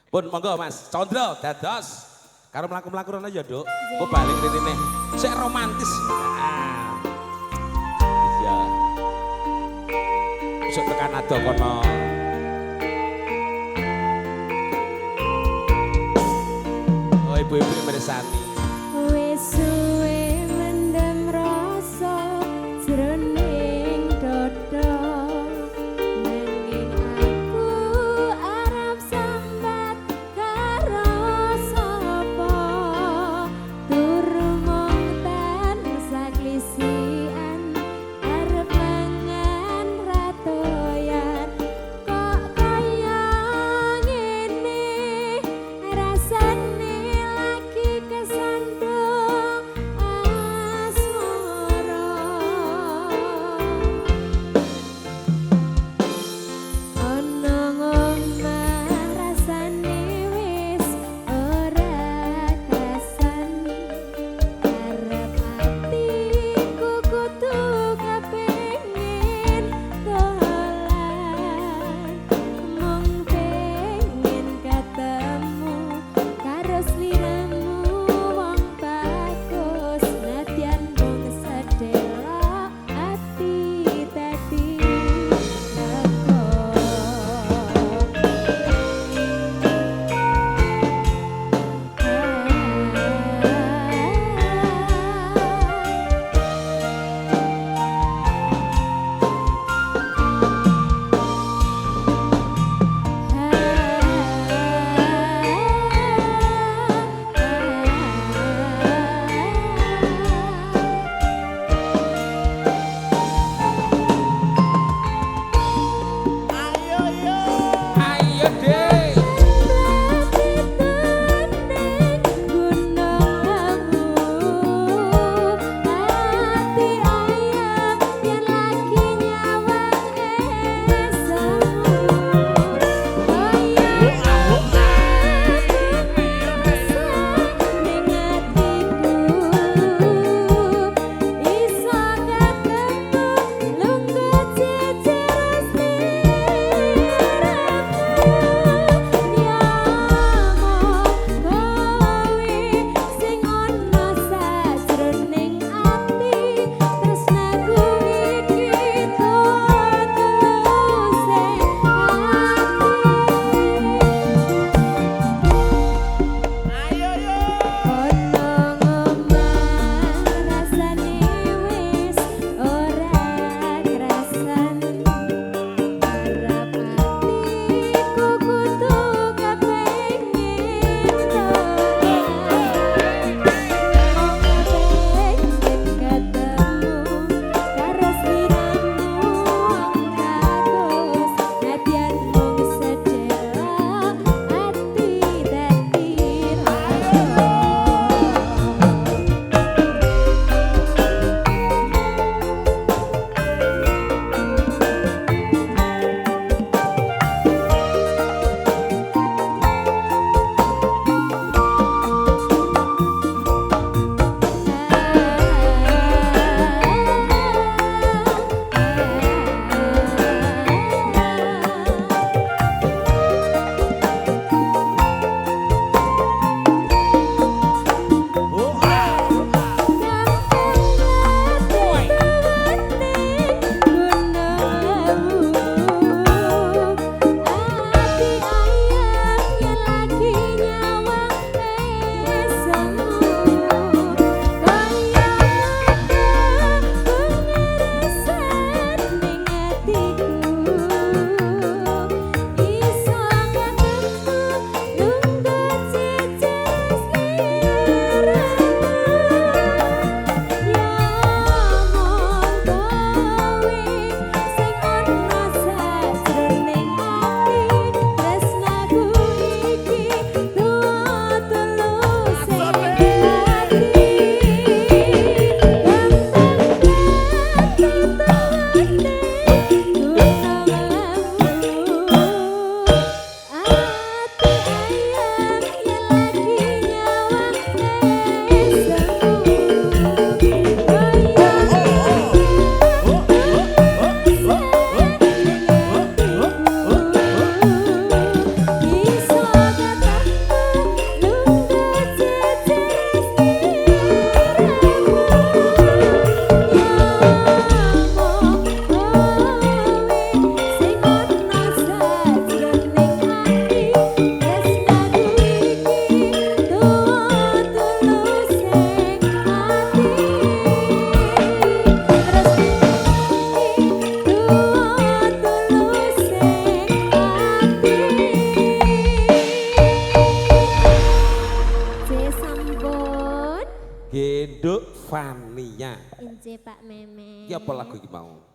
Pun monggo Mas Condro dados karo mlaku-mlaku rono ya, Duk. Kok balik rene. Sik romantis. Ah. Iya. Besok tekan ado kono. Oh, ibu-ibu mirsani. Wis suwe mendem rasa jroning dada nanging aku arep sambat karo sapa turu mung ten saklisian arep mangan ratoyan kok kaya ngene rasane lagi kesal Fania. Ince Pak Meme. Ki apa lagu iki mau?